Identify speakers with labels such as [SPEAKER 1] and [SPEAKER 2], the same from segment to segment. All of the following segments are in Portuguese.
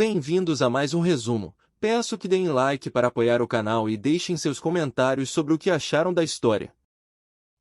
[SPEAKER 1] Bem-vindos a mais um resumo. Peço que deem like para apoiar o canal e deixem seus comentários sobre o que acharam da história.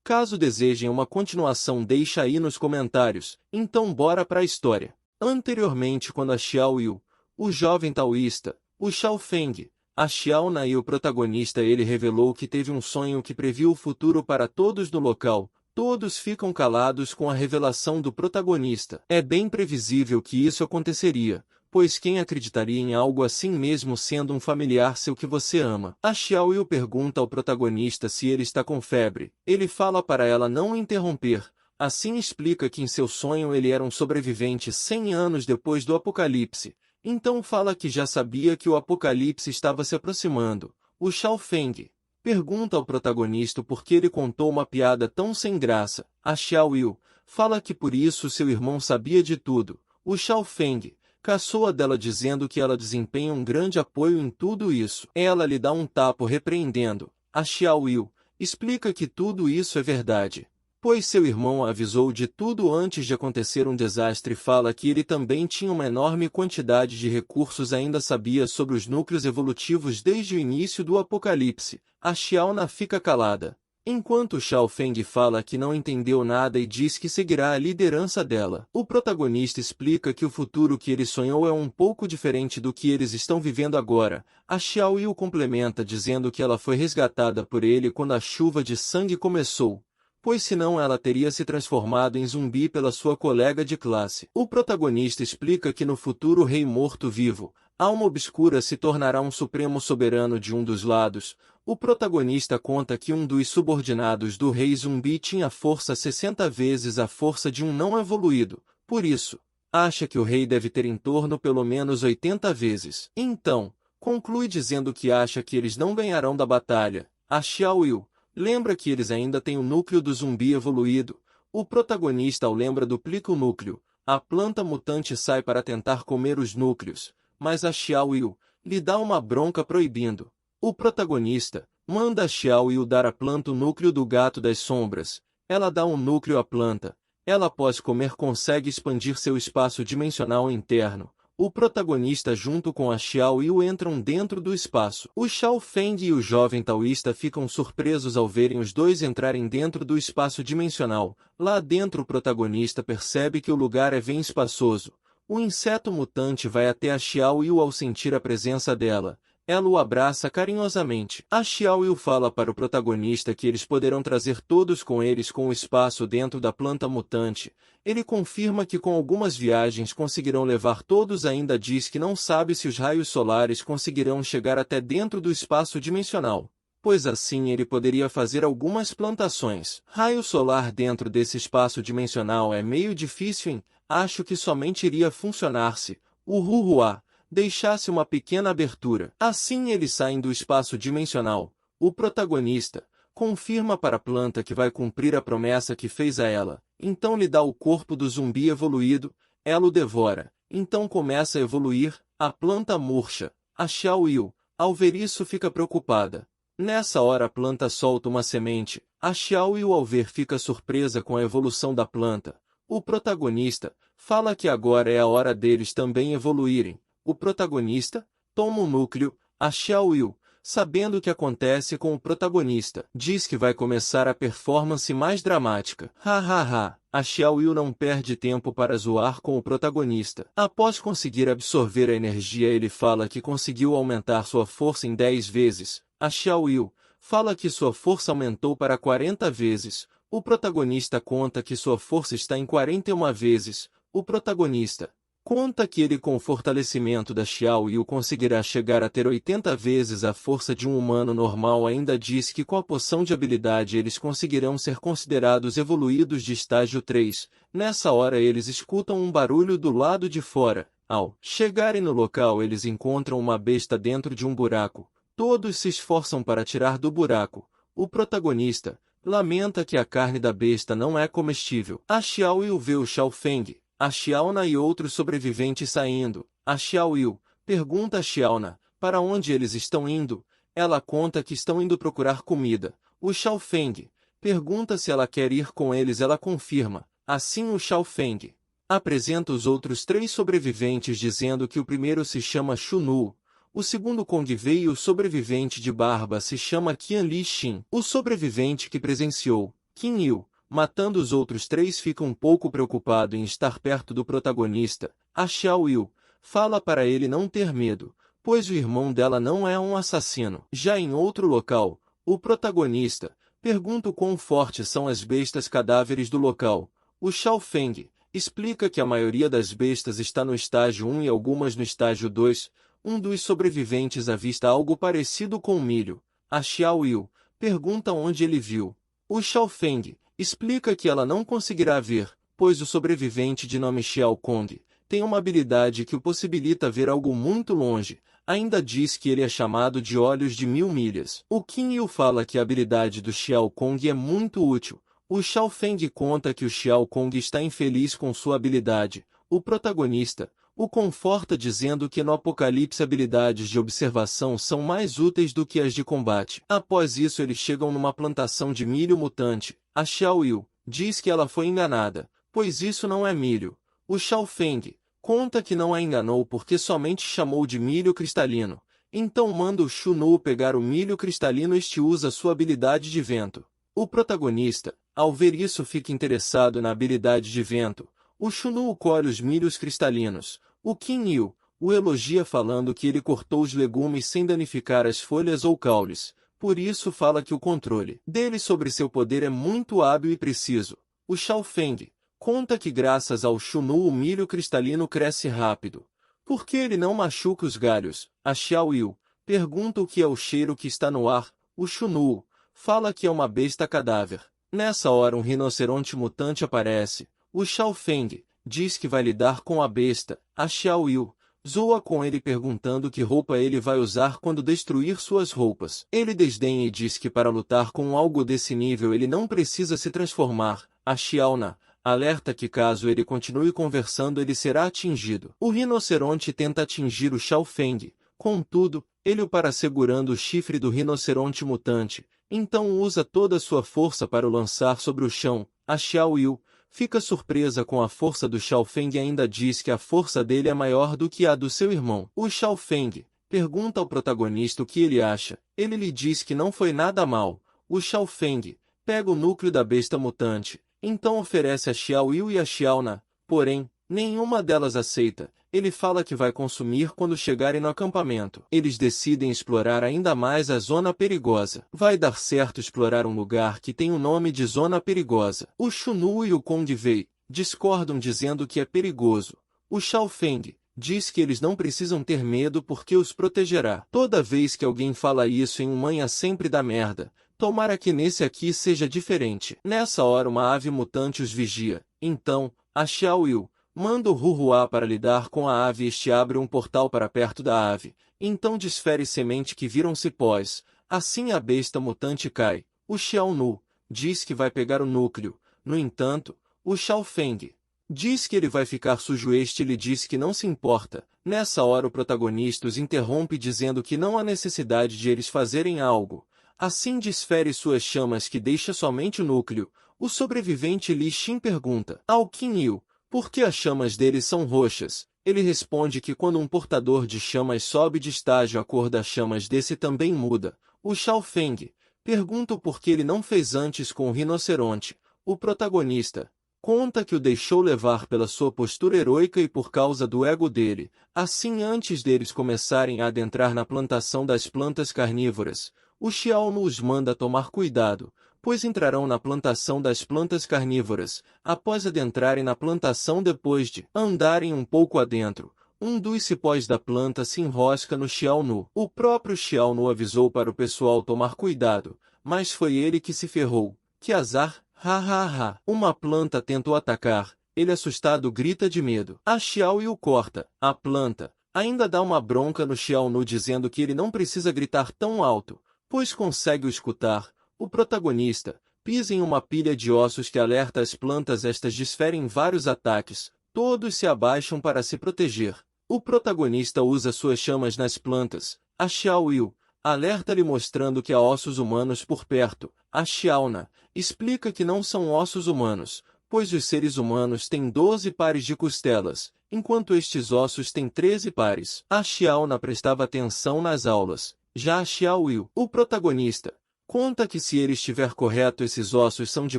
[SPEAKER 1] Caso desejem uma continuação, deixa aí nos comentários. Então bora para a história. Anteriormente, quando a Xiao Yu, o jovem taoísta, o Xiao Feng, a Xiao Na e o protagonista, ele revelou que teve um sonho que previu o futuro para todos no local. Todos ficam calados com a revelação do protagonista. É bem previsível que isso aconteceria, pois quem acreditaria em algo assim mesmo sendo um familiar seu que você ama? A Xiao Yu pergunta ao protagonista se ele está com febre. Ele fala para ela não o interromper. Assim explica que em seu sonho ele era um sobrevivente 100 anos depois do apocalipse. Então fala que já sabia que o apocalipse estava se aproximando. O Xiao Feng pergunta ao protagonista por que ele contou uma piada tão sem graça. A Xiao Yu fala que por isso seu irmão sabia de tudo. O Xiao Feng caçoa dela dizendo que ela desempenha um grande apoio em tudo isso. Ela lhe dá um tapa repreendendo. A Xiao Yu explica que tudo isso é verdade, pois seu irmão a avisou de tudo antes de acontecer um desastre, e fala que ele também tinha uma enorme quantidade de recursos, ainda sabia sobre os núcleos evolutivos desde o início do apocalipse. A Xiao Na fica calada, enquanto Xiao Feng fala que não entendeu nada e diz que seguirá a liderança dela. O protagonista explica que o futuro que ele sonhou é um pouco diferente do que eles estão vivendo agora. A Xiao Yu complementa dizendo que ela foi resgatada por ele quando a chuva de sangue começou, pois senão ela teria se transformado em zumbi pela sua colega de classe. O protagonista explica que no futuro o rei morto-vivo, alma obscura, se tornará um supremo soberano de um dos lados. O protagonista conta que um dos subordinados do rei zumbi tinha força 60 vezes a força de um não evoluído. Por isso, acha que o rei deve ter em torno pelo menos 80 vezes. Então, conclui dizendo que acha que eles não ganharão da batalha. A Xiao Yu lembra que eles ainda têm o núcleo do zumbi evoluído. O protagonista, ao lembra, duplica o núcleo. A planta mutante sai para tentar comer os núcleos, mas a Xiao Yu lhe dá uma bronca proibindo. O protagonista manda a Xiao Yu dar à planta o núcleo do gato das sombras. Ela dá um núcleo à planta. Ela, após comer, consegue expandir seu espaço dimensional interno. O protagonista junto com a Xiao Yu entram dentro do espaço. O Xiao Feng e o jovem taoísta ficam surpresos ao verem os dois entrarem dentro do espaço dimensional. Lá dentro o protagonista percebe que o lugar é bem espaçoso. O inseto mutante vai até a Xiao Yu ao sentir a presença dela. Ela o abraça carinhosamente. A Xiao Yu fala para o protagonista que eles poderão trazer todos com eles com o espaço dentro da planta mutante. Ele confirma que com algumas viagens conseguirão levar todos, ainda diz que não sabe se os raios solares conseguirão chegar até dentro do espaço dimensional, pois assim ele poderia fazer algumas plantações. Raio solar dentro desse espaço dimensional é meio difícil, hein? Acho que somente iria funcionar se o Huhua deixasse uma pequena abertura. Assim eles saem do espaço dimensional. O protagonista confirma para a planta que vai cumprir a promessa que fez a ela. Então lhe dá o corpo do zumbi evoluído. Ela o devora. Então começa a evoluir. A planta murcha. A Xiao Yu, ao ver isso, fica preocupada. Nessa hora a planta solta uma semente. A Xiao Yu, ao ver, fica surpresa com a evolução da planta. O protagonista fala que agora é a hora deles também evoluírem. O protagonista toma o núcleo. A Xiao Yu, sabendo o que acontece com o protagonista, diz que vai começar a performance mais dramática. Hahaha. A Xiao Yu não perde tempo para zoar com o protagonista. Após conseguir absorver a energia, ele fala que conseguiu aumentar sua força em 10 vezes. A Xiao Yu fala que sua força aumentou para 40 vezes. O protagonista conta que sua força está em 41 vezes. O protagonista conta que ele, com o fortalecimento da Xiao Yu, conseguirá chegar a ter 80 vezes a força de um humano normal. Ainda diz que com a poção de habilidade eles conseguirão ser considerados evoluídos de estágio 3. Nessa hora eles escutam um barulho do lado de fora. Ao chegarem no local, eles encontram uma besta dentro de um buraco. Todos se esforçam para tirar do buraco. O protagonista lamenta que a carne da besta não é comestível. A Xiao Yu vê o Xiao Feng, a Xiao Na e outros sobreviventes saindo. A Xiao Yu pergunta a Xiao Na para onde eles estão indo. Ela conta que estão indo procurar comida. O Xiao Feng pergunta se ela quer ir com eles. Ela confirma. Assim o Xiao Feng Apresenta os outros 3 sobreviventes dizendo que o primeiro se chama Shunu, o segundo Kong Wei e o sobrevivente de barba se chama Qian Li Xin. O sobrevivente que presenciou Qin Yu matando os outros 3 fica um pouco preocupado em estar perto do protagonista. A Xiao Yu fala para ele não ter medo, pois o irmão dela não é um assassino. Já em outro local, o protagonista pergunta o quão fortes são as bestas cadáveres do local. O Xiao Feng explica que a maioria das bestas está no estágio 1 e algumas no estágio 2. Um dos sobreviventes avista algo parecido com milho. A Xiao Yu pergunta onde ele viu. O Xiao Feng explica que ela não conseguirá ver, pois o sobrevivente de nome Xiao Kong tem uma habilidade que o possibilita ver algo muito longe. Ainda diz que ele é chamado de Olhos de 1000 milhas. O Qin Yu fala que a habilidade do Xiao Kong é muito útil. O Xiao Feng conta que o Xiao Kong está infeliz com sua habilidade. O protagonista o conforta dizendo que no apocalipse habilidades de observação são mais úteis do que as de combate. Após isso eles chegam numa plantação de milho mutante. A Xiao Yu diz que ela foi enganada, pois isso não é milho. O Xiao Feng conta que não a enganou porque somente chamou de milho cristalino. Então manda o Shunu pegar o milho cristalino e este usa sua habilidade de vento. O protagonista, ao ver isso, fica interessado na habilidade de vento. O Shunu colhe os milhos cristalinos. O Qin Yu o elogia falando que ele cortou os legumes sem danificar as folhas ou caules. Por isso fala que o controle dele sobre seu poder é muito hábil e preciso. O Xiao Feng conta que graças ao Shunu o milho cristalino cresce rápido. Por que ele não machuca os galhos? A Xiao Yu pergunta o que é o cheiro que está no ar. O Shunu fala que é uma besta cadáver. Nessa hora um rinoceronte mutante aparece. O Xiao Feng diz que vai lidar com a besta. A Xiao Yu zoa com ele perguntando que roupa ele vai usar quando destruir suas roupas. Ele desdenha e diz que para lutar com algo desse nível ele não precisa se transformar. A Xiao Na alerta que caso ele continue conversando ele será atingido. O rinoceronte tenta atingir o Xiao Feng. Contudo, ele o para segurando o chifre do rinoceronte mutante. Então usa toda a sua força para o lançar sobre o chão. A Xiao Yu fica surpresa com a força do Xiao Feng e ainda diz que a força dele é maior do que a do seu irmão. O Xiao Feng pergunta ao protagonista o que ele acha. Ele lhe diz que não foi nada mal. O Xiao Feng pega o núcleo da besta mutante. Então oferece a Xiao Yu e a Xiao Na. Porém, nenhuma delas aceita. Ele fala que vai consumir quando chegarem no acampamento. Eles decidem explorar ainda mais a zona perigosa. Vai dar certo explorar um lugar que tem o nome de Zona Perigosa. O Shunu e o Kong Wei discordam dizendo que é perigoso. O Xiao Feng diz que eles não precisam ter medo porque os protegerá. Toda vez que alguém fala isso em um manhã sempre dá merda. Tomara que nesse aqui seja diferente. Nessa hora uma ave mutante os vigia. Então, a Xiao Yu manda o Huhua para lidar com a ave e este abre um portal para perto da ave. Então desfere semente que viram cipós. Assim a besta mutante cai. O Xiao Nu diz que vai pegar o núcleo. No entanto, o Xiao Feng diz que ele vai ficar sujo. Este lhe diz que não se importa. Nessa hora o protagonista os interrompe dizendo que não há necessidade de eles fazerem algo. Assim desfere suas chamas que deixa somente o núcleo. O sobrevivente Li Xin pergunta ao Qin Yu por que as chamas dele são roxas. Ele responde que quando um portador de chamas sobe de estágio a cor das chamas desse também muda. O Xiao Feng pergunta o porquê ele não fez antes com o rinoceronte. O protagonista conta que o deixou levar pela sua postura heroica e por causa do ego dele. Assim, antes deles começarem a adentrar na plantação das plantas carnívoras, o Xiao Nu os manda tomar cuidado, pois entrarão na plantação das plantas carnívoras. Após adentrarem na plantação depois de andarem um pouco adentro, um dos cipós da planta se enrosca no Xiao Nu. O próprio Xiao Nu avisou para o pessoal tomar cuidado, mas foi ele que se ferrou. Que azar! Ha ha ha! Uma planta tentou atacar. Ele assustado grita de medo. A Xiao Yu corta a planta. Ainda dá uma bronca no Xiao Nu dizendo que ele não precisa gritar tão alto, pois consegue o escutar. O protagonista pisa em uma pilha de ossos que alerta as plantas. Estas desferem vários ataques. Todos se abaixam para se proteger. O protagonista usa suas chamas nas plantas. A Xiao Yu alerta-lhe mostrando que há ossos humanos por perto. A Xiao Na explica que não são ossos humanos, pois os seres humanos têm 12 pares de costelas, enquanto estes ossos têm 13 pares. A Xiaona prestava atenção nas aulas. Já a Xiao Yu, o protagonista, conta que se ele estiver correto, esses ossos são de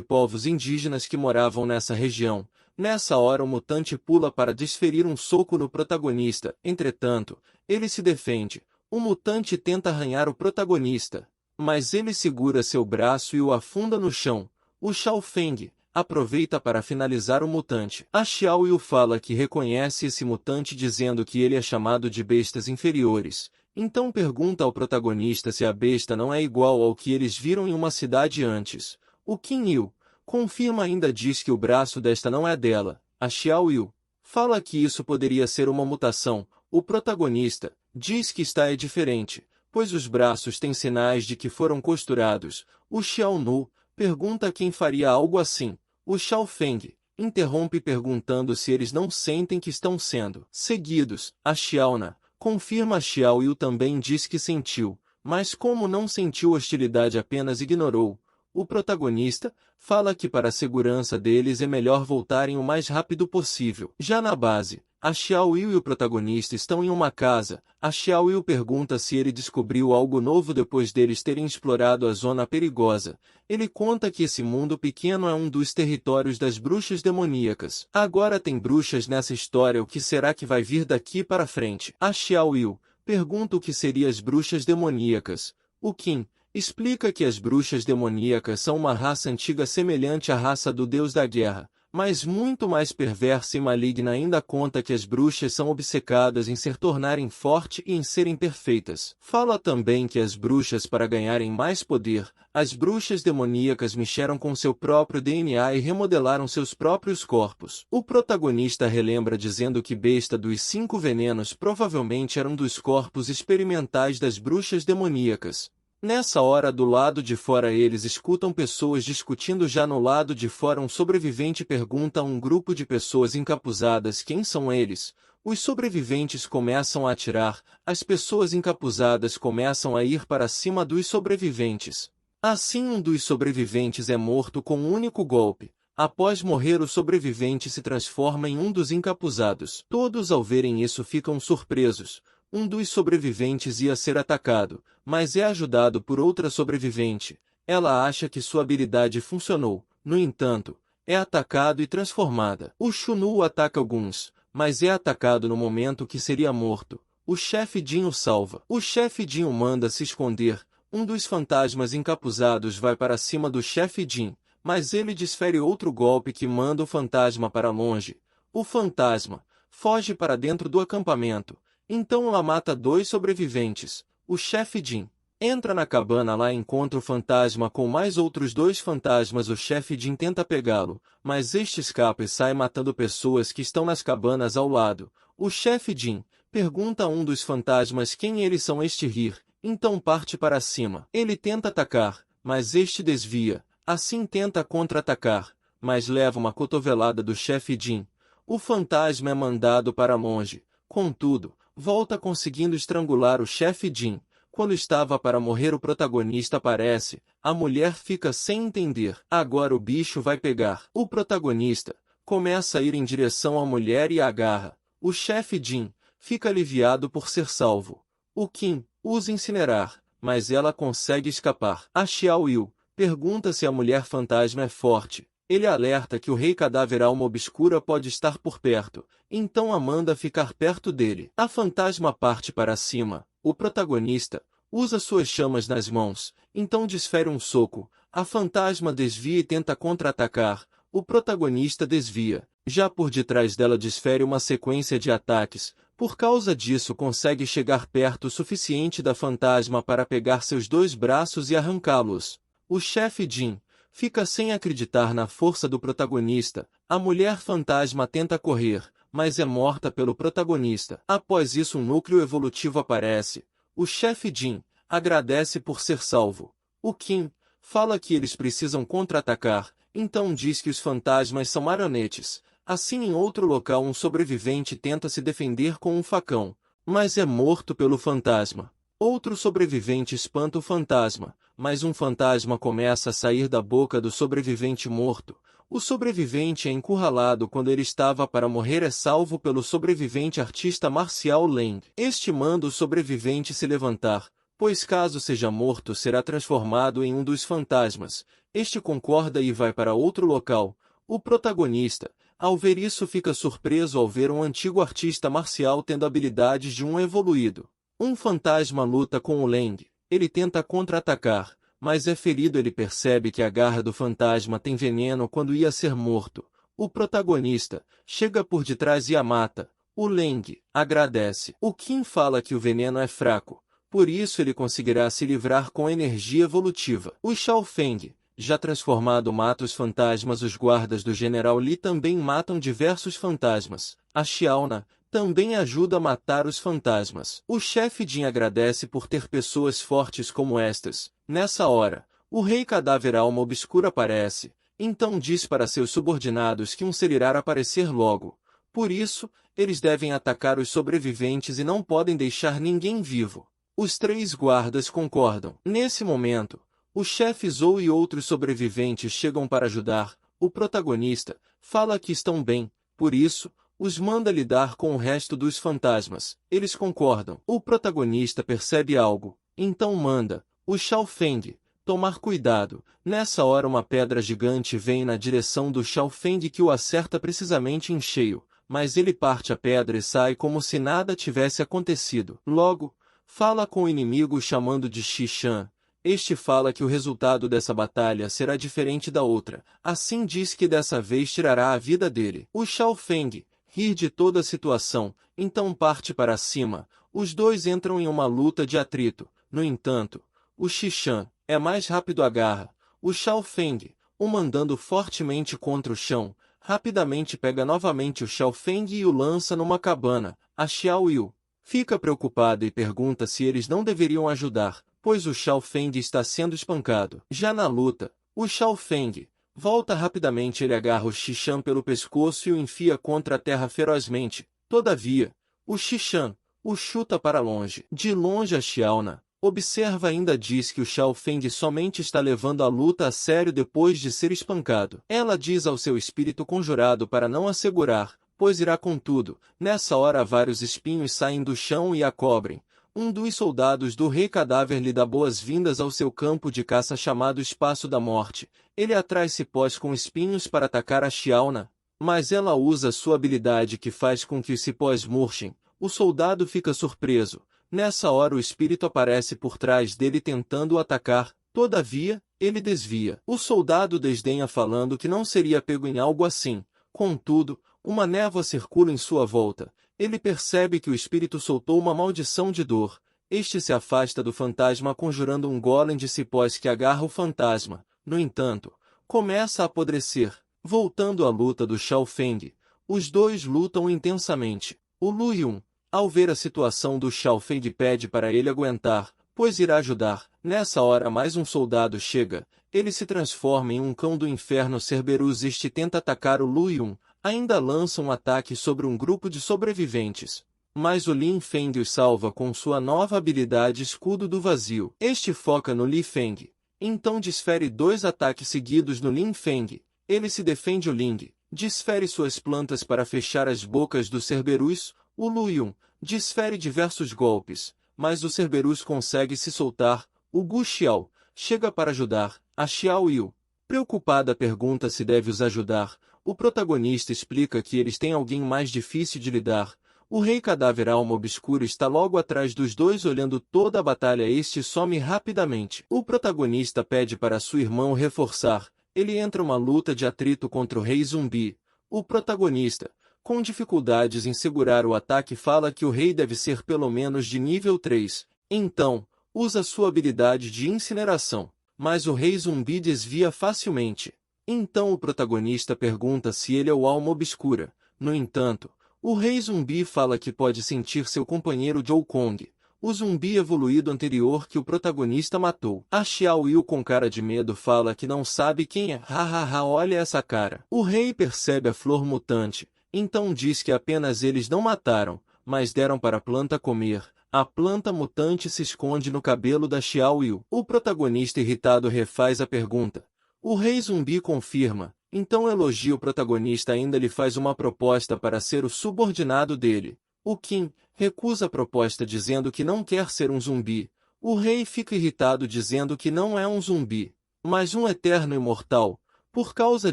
[SPEAKER 1] povos indígenas que moravam nessa região. Nessa hora o mutante pula para desferir um soco no protagonista. Entretanto, ele se defende. O mutante tenta arranhar o protagonista, mas ele segura seu braço e o afunda no chão. O Shao Feng aproveita para finalizar o mutante. A Xiao Yu fala que reconhece esse mutante, dizendo que ele é chamado de bestas inferiores. Então pergunta ao protagonista se a besta não é igual ao que eles viram em uma cidade antes. O Qin Yu confirma, ainda diz que o braço desta não é dela. A Xiao Yu fala que isso poderia ser uma mutação. O protagonista diz que é diferente, pois os braços têm sinais de que foram costurados. O Xiao Nu pergunta quem faria algo assim. O Shao Feng interrompe perguntando se eles não sentem que estão sendo seguidos. A Xiaona confirma. A Xiao Yu também diz que sentiu, mas como não sentiu hostilidade, apenas ignorou. O protagonista fala que para a segurança deles é melhor voltarem o mais rápido possível. Já na base, a Xiao Yu e o protagonista estão em uma casa. A Xiao Yu pergunta se ele descobriu algo novo depois deles terem explorado a zona perigosa. Ele conta que esse mundo pequeno é um dos territórios das bruxas demoníacas. Agora tem bruxas nessa história, o que será que vai vir daqui para frente? A Xiao Yu pergunta o que seriam as bruxas demoníacas. O Qin explica que as bruxas demoníacas são uma raça antiga semelhante à raça do deus da guerra, mas muito mais perversa e maligna. Ainda conta que as bruxas são obcecadas em se tornarem fortes e em serem perfeitas. Fala também que as bruxas, para ganharem mais poder, as bruxas demoníacas mexeram com seu próprio DNA e remodelaram seus próprios corpos. O protagonista relembra dizendo que besta dos 5 venenos provavelmente eram dos corpos experimentais das bruxas demoníacas. Nessa hora, do lado de fora, eles escutam pessoas discutindo. Já no lado de fora, um sobrevivente pergunta a um grupo de pessoas encapuzadas quem são eles. Os sobreviventes começam a atirar, as pessoas encapuzadas começam a ir para cima dos sobreviventes. Assim, um dos sobreviventes é morto com um único golpe. Após morrer, o sobrevivente se transforma em um dos encapuzados. Todos, ao verem isso, ficam surpresos. Um dos sobreviventes ia ser atacado, mas é ajudado por outra sobrevivente. Ela acha que sua habilidade funcionou. No entanto, é atacado e transformada. O Shunu ataca alguns, mas é atacado no momento que seria morto. O chefe Jin o salva. O chefe Jin o manda se esconder. Um dos fantasmas encapuzados vai para cima do chefe Jin, mas ele desfere outro golpe que manda o fantasma para longe. O fantasma foge para dentro do acampamento. Então ela mata 2 sobreviventes. O chefe Jin entra na cabana lá e encontra o fantasma com mais outros 2 fantasmas. O chefe Jin tenta pegá-lo, mas este escapa e sai matando pessoas que estão nas cabanas ao lado. O chefe Jin pergunta a um dos fantasmas quem eles são. Este rir, então parte para cima. Ele tenta atacar, mas este desvia. Assim tenta contra-atacar, mas leva uma cotovelada do chefe Jin. O fantasma é mandado para longe. Contudo, volta conseguindo estrangular o chefe Jin. Quando estava para morrer, o protagonista aparece. A mulher fica sem entender. Agora o bicho vai pegar. O protagonista começa a ir em direção à mulher e a agarra. O chefe Jin fica aliviado por ser salvo. O Qin usa incinerar, mas ela consegue escapar. A Xiao Yu pergunta se a mulher fantasma é forte. Ele alerta que o rei cadáver alma obscura pode estar por perto, então a manda ficar perto dele. A fantasma parte para cima. O protagonista usa suas chamas nas mãos, então desfere um soco. A fantasma desvia e tenta contra-atacar. O protagonista desvia. Já por detrás dela desfere uma sequência de ataques. Por causa disso, consegue chegar perto o suficiente da fantasma para pegar seus 2 braços e arrancá-los. O chefe Jin fica sem acreditar na força do protagonista. A mulher fantasma tenta correr, mas é morta pelo protagonista. Após isso, um núcleo evolutivo aparece. O chefe Jin agradece por ser salvo. O Qin fala que eles precisam contra-atacar, então diz que os fantasmas são marionetes. Assim, em outro local, um sobrevivente tenta se defender com um facão, mas é morto pelo fantasma. Outro sobrevivente espanta o fantasma, mas um fantasma começa a sair da boca do sobrevivente morto. O sobrevivente é encurralado quando ele estava para morrer, é salvo pelo sobrevivente artista marcial Leng. Este manda o sobrevivente se levantar, pois caso seja morto será transformado em um dos fantasmas. Este concorda e vai para outro local. O protagonista, ao ver isso, fica surpreso ao ver um antigo artista marcial tendo habilidades de um evoluído. Um fantasma luta com o Leng. Ele tenta contra-atacar, mas é ferido. Ele percebe que a garra do fantasma tem veneno quando ia ser morto. O protagonista chega por detrás e a mata. O Leng agradece. O Qin fala que o veneno é fraco, por isso ele conseguirá se livrar com energia evolutiva. O Shao Feng, já transformado, mata os fantasmas. Os guardas do General Li também matam diversos fantasmas. A Xiaona também ajuda a matar os fantasmas. O chefe Jin agradece por ter pessoas fortes como estas. Nessa hora, o Rei Cadáver Alma Obscura aparece, então diz para seus subordinados que um ser irá aparecer logo. Por isso, eles devem atacar os sobreviventes e não podem deixar ninguém vivo. Os 3 guardas concordam. Nesse momento, o chefe Zou e outros sobreviventes chegam para ajudar. O protagonista fala que estão bem, por isso, os manda lidar com o resto dos fantasmas. Eles concordam. O protagonista percebe algo, então manda o Shao Feng tomar cuidado. Nessa hora uma pedra gigante vem na direção do Shao Feng que o acerta precisamente em cheio, mas ele parte a pedra e sai como se nada tivesse acontecido. Logo, fala com o inimigo chamando de Xishan. Este fala que o resultado dessa batalha será diferente da outra. Assim diz que dessa vez tirará a vida dele. O Shao Feng ri de toda a situação, então parte para cima. Os dois entram em uma luta de atrito. No entanto, o Xishan é mais rápido, agarra o Shao Feng, o mandando fortemente contra o chão. Rapidamente pega novamente o Shao Feng e o lança numa cabana. A Xiao Yu fica preocupada e pergunta se eles não deveriam ajudar, pois o Shao Feng está sendo espancado. Já na luta, o Shao Feng volta rapidamente. Ele agarra o Xishan pelo pescoço e o enfia contra a terra ferozmente. Todavia, o Xishan o chuta para longe. De longe, a Xiaona observa e ainda diz que o Shao Feng somente está levando a luta a sério depois de ser espancado. Ela diz ao seu espírito conjurado para não assegurar, pois irá com tudo. Nessa hora vários espinhos saem do chão e a cobrem. Um dos soldados do Rei Cadáver lhe dá boas-vindas ao seu campo de caça chamado Espaço da Morte. Ele atrai cipós com espinhos para atacar a Xiaona, mas ela usa sua habilidade que faz com que os cipós murchem. O soldado fica surpreso. Nessa hora o espírito aparece por trás dele tentando o atacar. Todavia, ele desvia. O soldado desdenha falando que não seria pego em algo assim. Contudo, uma névoa circula em sua volta. Ele percebe que o espírito soltou uma maldição de dor. Este se afasta do fantasma conjurando um golem de cipós que agarra o fantasma. No entanto, começa a apodrecer. Voltando à luta do Shao Feng, os dois lutam intensamente. O Lu Yun, ao ver a situação do Shao Feng, pede para ele aguentar, pois irá ajudar. Nessa hora mais um soldado chega. Ele se transforma em um cão do inferno Cerberus. Este tenta atacar o Lu Yun. Ainda lança um ataque sobre um grupo de sobreviventes. Mas o Lin Feng os salva com sua nova habilidade Escudo do Vazio. Este foca no Li Feng. Então desfere 2 ataques seguidos no Lin Feng. Ele se defende. O Ling desfere suas plantas para fechar as bocas do Cerberus. O Lu Yun desfere diversos golpes, mas o Cerberus consegue se soltar. O Gu Xiao chega para ajudar. A Xiao Yu, preocupada, pergunta se deve os ajudar. O protagonista explica que eles têm alguém mais difícil de lidar. O Rei Cadáver Alma Obscura está logo atrás dos dois olhando toda a batalha. Este some rapidamente. O protagonista pede para sua irmã reforçar. Ele entra uma luta de atrito contra o Rei Zumbi. O protagonista, com dificuldades em segurar o ataque, fala que o rei deve ser pelo menos de nível 3. Então, usa sua habilidade de incineração. Mas o Rei Zumbi desvia facilmente. Então o protagonista pergunta se ele é o Alma Obscura. No entanto, o Rei Zumbi fala que pode sentir seu companheiro Zhou Kong, o zumbi evoluído anterior que o protagonista matou. A Xiao Yu, com cara de medo, fala que não sabe quem é. Hahaha, olha essa cara. O rei percebe a flor mutante, então diz que apenas eles não mataram, mas deram para a planta comer. A planta mutante se esconde no cabelo da Xiao Yu. O protagonista irritado refaz a pergunta. O Rei Zumbi confirma, Então elogia o protagonista ainda lhe faz uma proposta para ser o subordinado dele. O Kim recusa a proposta dizendo que não quer ser um zumbi. O rei fica irritado dizendo que não é um zumbi, mas um eterno imortal. Por causa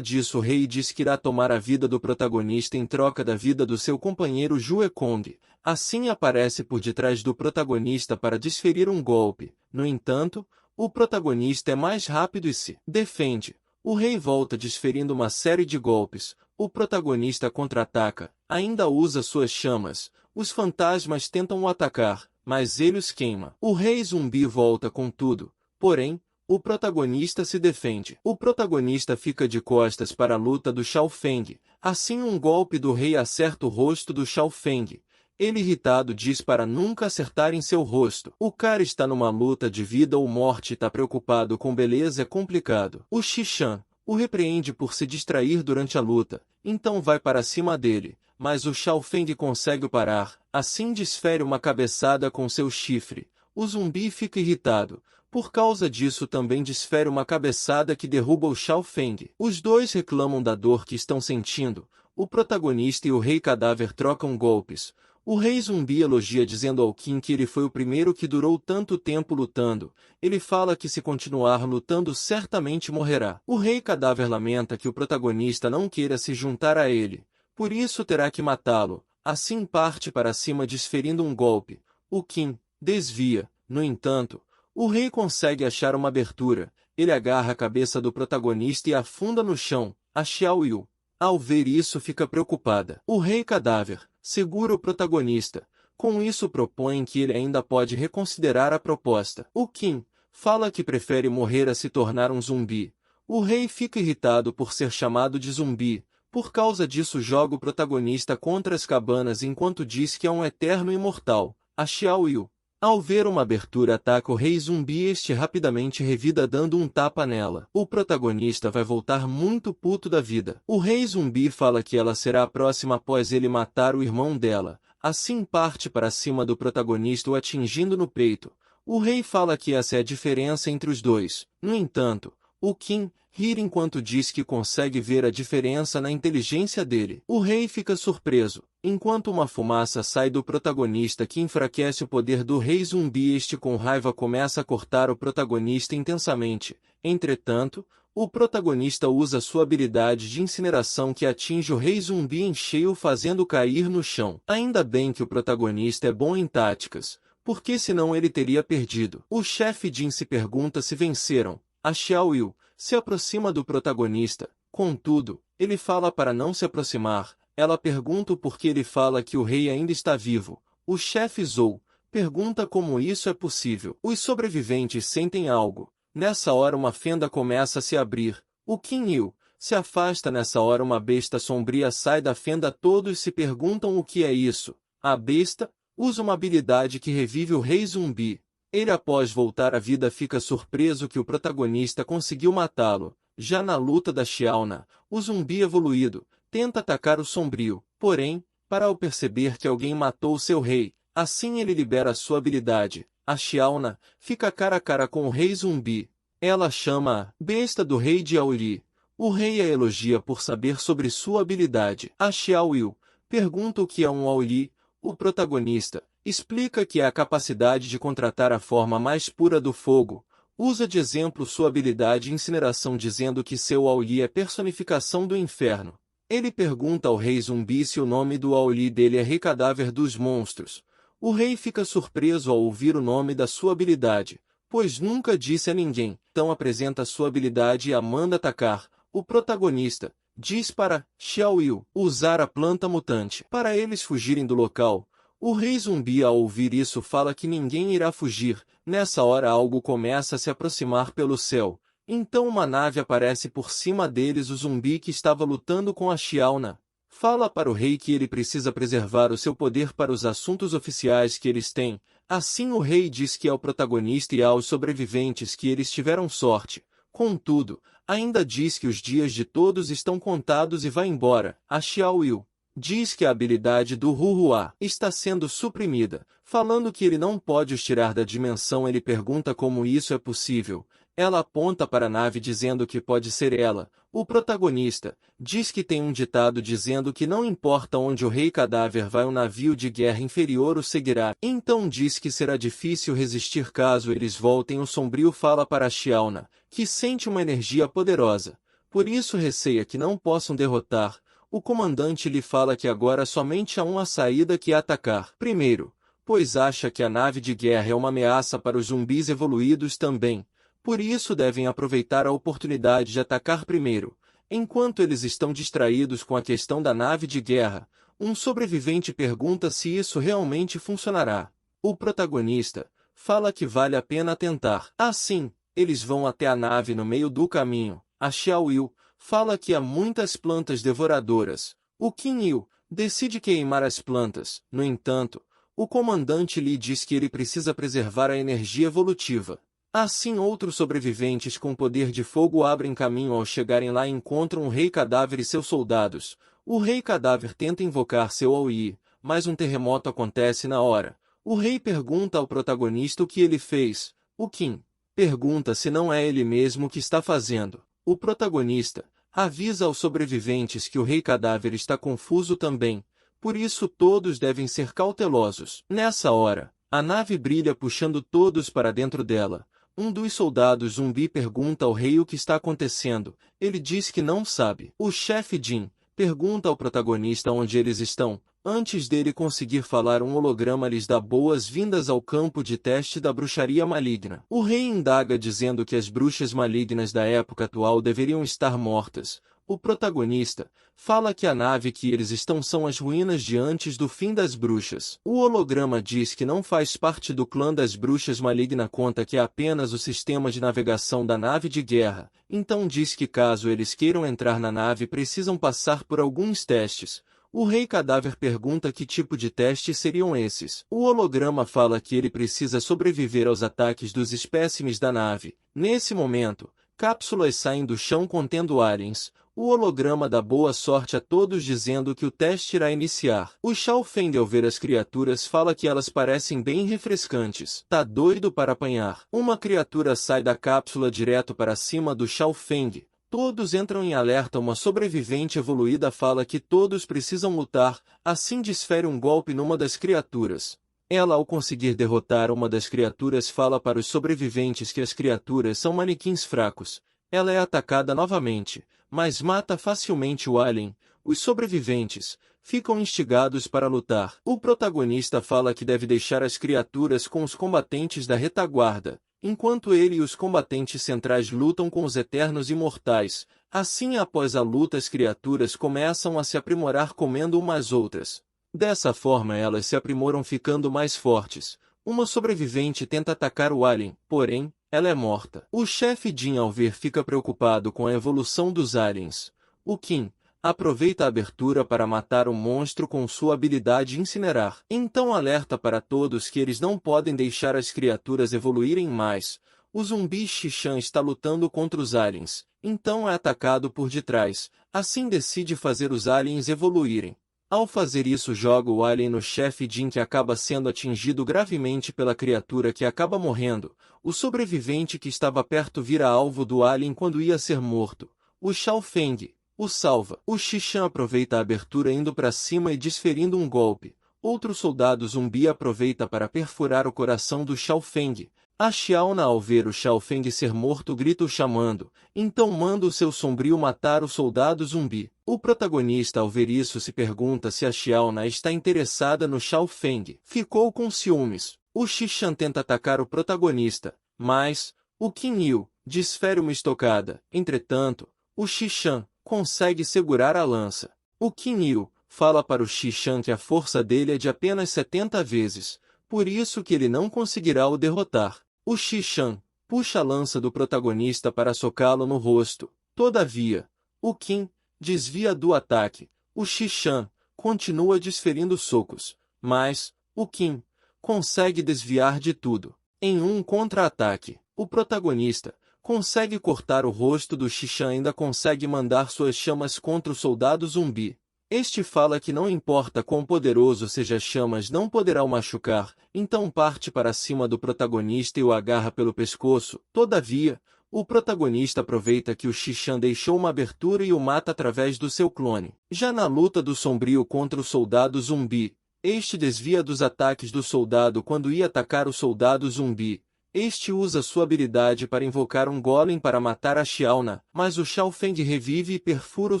[SPEAKER 1] disso o rei diz que irá tomar a vida do protagonista em troca da vida do seu companheiro Jue Kong. Assim aparece por detrás do protagonista para desferir um golpe. No entanto, o protagonista é mais rápido e se defende. O rei volta desferindo uma série de golpes. O protagonista contra-ataca, ainda usa suas chamas. Os fantasmas tentam o atacar, mas ele os queima. O rei zumbi volta com tudo. Porém, o protagonista se defende. O protagonista fica de costas para a luta do Shao Feng. Assim um golpe do rei acerta o rosto do Shao Feng. Ele irritado diz para nunca acertar em seu rosto. O cara está numa luta de vida ou morte e está preocupado com beleza é complicado. O Xishan o repreende por se distrair durante a luta, então vai para cima dele, mas o Shao Feng consegue o parar, assim desfere uma cabeçada com seu chifre. O zumbi fica irritado. Por causa disso também desfere uma cabeçada que derruba o Shao Feng. Os dois reclamam da dor que estão sentindo. O protagonista e o rei cadáver trocam golpes. O rei zumbi elogia dizendo ao Kim que ele foi o primeiro que durou tanto tempo lutando. Ele fala que se continuar lutando certamente morrerá. O rei cadáver lamenta que o protagonista não queira se juntar a ele. Por isso terá que matá-lo. Assim parte para cima desferindo um golpe. O Kim desvia. No entanto, o rei consegue achar uma abertura. Ele agarra a cabeça do protagonista e afunda no chão. A Xiao Yu, ao ver isso, fica preocupada. O rei cadáver segura o protagonista. Com isso propõe que ele ainda pode reconsiderar a proposta. O Kim fala que prefere morrer a se tornar um zumbi. O rei fica irritado por ser chamado de zumbi. Por causa disso joga o protagonista contra as cabanas enquanto diz que é um eterno imortal. A Xiao Yu, ao ver uma abertura, ataca o rei zumbi e este rapidamente revida dando um tapa nela. O protagonista vai voltar muito puto da vida. O rei zumbi fala que ela será a próxima após ele matar o irmão dela. Assim parte para cima do protagonista o atingindo no peito. O rei fala que essa é a diferença entre os dois. No entanto, o Kim ri enquanto diz que consegue ver a diferença na inteligência dele. O rei fica surpreso, enquanto uma fumaça sai do protagonista que enfraquece o poder do rei zumbi. Este com raiva começa a cortar o protagonista intensamente. Entretanto, o protagonista usa sua habilidade de incineração que atinge o rei zumbi em cheio fazendo cair no chão. Ainda bem que o protagonista é bom em táticas, porque senão ele teria perdido. O chefe Jin se pergunta se venceram. A Xiao Yu se aproxima do protagonista. Contudo, ele fala para não se aproximar. Ela pergunta por que ele fala que o rei ainda está vivo. O chefe Zhou pergunta como isso é possível. Os sobreviventes sentem algo. Nessa hora uma fenda começa a se abrir. O Qin Yu se afasta. Nessa hora uma besta sombria sai da fenda. Todos se perguntam o que é isso. A besta usa uma habilidade que revive o rei zumbi. Ele, após voltar à vida, fica surpreso que o protagonista conseguiu matá-lo. Já na luta da Xiaona, o zumbi evoluído tenta atacar o sombrio, porém, para ao perceber que alguém matou seu rei, assim ele libera sua habilidade. A Xiaona fica cara a cara com o rei zumbi. Ela chama a besta do rei de Aoli. O rei a elogia por saber sobre sua habilidade. A Xiao Yu pergunta o que é um Aoli. O protagonista explica que é a capacidade de contratar a forma mais pura do fogo. Usa de exemplo sua habilidade incineração dizendo que seu Aoli é personificação do inferno. Ele pergunta ao rei zumbi se o nome do Aoli dele é Rei Cadáver dos Monstros. O rei fica surpreso ao ouvir o nome da sua habilidade, pois nunca disse a ninguém. Então apresenta sua habilidade e a manda atacar. O protagonista diz para Xiao Yu usar a planta mutante para eles fugirem do local. O rei zumbi, ao ouvir isso, fala que ninguém irá fugir. Nessa hora algo começa a se aproximar pelo céu. Então uma nave aparece por cima deles. O zumbi que estava lutando com a Xiaona fala para o rei que ele precisa preservar o seu poder para os assuntos oficiais que eles têm. Assim o rei diz que ao protagonista e aos sobreviventes que eles tiveram sorte. Contudo, ainda diz que os dias de todos estão contados e vai embora. A Xiao Yu diz que a habilidade do Huhua está sendo suprimida. Falando que ele não pode os tirar da dimensão, ele pergunta como isso é possível. Ela aponta para a nave dizendo que pode ser ela. O protagonista diz que tem um ditado dizendo que não importa onde o rei cadáver vai, um navio de guerra inferior o seguirá. Então diz que será difícil resistir caso eles voltem. O sombrio fala para Xiaona, que sente uma energia poderosa. Por isso receia que não possam derrotar. O comandante lhe fala que agora somente há uma saída, que é atacar primeiro, pois acha que a nave de guerra é uma ameaça para os zumbis evoluídos também. Por isso devem aproveitar a oportunidade de atacar primeiro. Enquanto eles estão distraídos com a questão da nave de guerra, um sobrevivente pergunta se isso realmente funcionará. O protagonista fala que vale a pena tentar. Assim, eles vão até a nave. No meio do caminho, a Xiao Yu fala que há muitas plantas devoradoras. O Qin Yu decide queimar as plantas. No entanto, o comandante lhe diz que ele precisa preservar a energia evolutiva. Assim, outros sobreviventes com poder de fogo abrem caminho. Ao chegarem lá, encontram o Rei Cadáver e seus soldados. O Rei Cadáver tenta invocar seu Aoi, mas um terremoto acontece na hora. O rei pergunta ao protagonista o que ele fez. O Qin pergunta se não é ele mesmo que está fazendo. O protagonista avisa aos sobreviventes que o Rei Cadáver está confuso também, por isso todos devem ser cautelosos. Nessa hora, a nave brilha, puxando todos para dentro dela. Um dos soldados zumbi pergunta ao rei o que está acontecendo. Ele diz que não sabe. O chefe Jin pergunta ao protagonista onde eles estão. Antes dele conseguir falar, um holograma lhes dá boas-vindas ao campo de teste da bruxaria maligna. O rei indaga dizendo que as bruxas malignas da época atual deveriam estar mortas. O protagonista fala que a nave que eles estão são as ruínas de antes do fim das bruxas. O holograma diz que não faz parte do clã das bruxas maligna, conta que é apenas o sistema de navegação da nave de guerra. Então diz que caso eles queiram entrar na nave precisam passar por alguns testes. O Rei Cadáver pergunta que tipo de testes seriam esses. O holograma fala que ele precisa sobreviver aos ataques dos espécimes da nave. Nesse momento, cápsulas saem do chão contendo aliens. O holograma dá boa sorte a todos dizendo que o teste irá iniciar. O Xiao Feng, ao ver as criaturas, fala que elas parecem bem refrescantes. Tá doido para apanhar. Uma criatura sai da cápsula direto para cima do Xiao Feng. Todos entram em alerta. Uma sobrevivente evoluída fala que todos precisam lutar, assim desfere um golpe numa das criaturas. Ela, ao conseguir derrotar uma das criaturas, fala para os sobreviventes que as criaturas são manequins fracos. Ela é atacada novamente, mas mata facilmente o alien. Os sobreviventes ficam instigados para lutar. O protagonista fala que deve deixar as criaturas com os combatentes da retaguarda, enquanto ele e os combatentes centrais lutam com os Eternos Imortais. Assim, após a luta, as criaturas começam a se aprimorar comendo umas outras. Dessa forma, elas se aprimoram ficando mais fortes. Uma sobrevivente tenta atacar o alien, porém, ela é morta. O chefe Jin, ao ver, fica preocupado com a evolução dos aliens. O Qin aproveita a abertura para matar o monstro com sua habilidade incinerar. Então alerta para todos que eles não podem deixar as criaturas evoluírem mais. O zumbi Xishan está lutando contra os aliens, então é atacado por detrás. Assim decide fazer os aliens evoluírem. Ao fazer isso, joga o alien no chefe Jin, que acaba sendo atingido gravemente pela criatura, que acaba morrendo. O sobrevivente que estava perto vira alvo do alien quando ia ser morto. O Xiao Feng o salva. O Xishan aproveita a abertura indo para cima e desferindo um golpe. Outro soldado zumbi aproveita para perfurar o coração do Xiao Feng. A Xiaona, ao ver o Xiao Feng ser morto, grita o chamando. Então manda o seu sombrio matar o soldado zumbi. O protagonista, ao ver isso, se pergunta se a Xiaona está interessada no Xiao Feng. Ficou com ciúmes. O Xishan tenta atacar o protagonista, mas o Qin Yu desfere uma estocada. Entretanto, o Xishan consegue segurar a lança. O Qin Yu fala para o Xishan que a força dele é de apenas 70 vezes, por isso que ele não conseguirá o derrotar. O Xishan puxa a lança do protagonista para socá-lo no rosto. Todavia, o Qin desvia do ataque. O Xishan continua desferindo socos, mas o Qin consegue desviar de tudo. Em um contra-ataque, o protagonista consegue cortar o rosto do Xishan e ainda consegue mandar suas chamas contra o soldado zumbi. Este fala que não importa quão poderoso seja as chamas, não poderá o machucar, então parte para cima do protagonista e o agarra pelo pescoço. Todavia, O protagonista aproveita que o Xishan deixou uma abertura e o mata através do seu clone. Já na luta do Sombrio contra o soldado zumbi, este desvia dos ataques do soldado quando ia atacar o soldado zumbi. Este usa sua habilidade para invocar um golem para matar a Xiaona, mas o Shao Feng revive e perfura o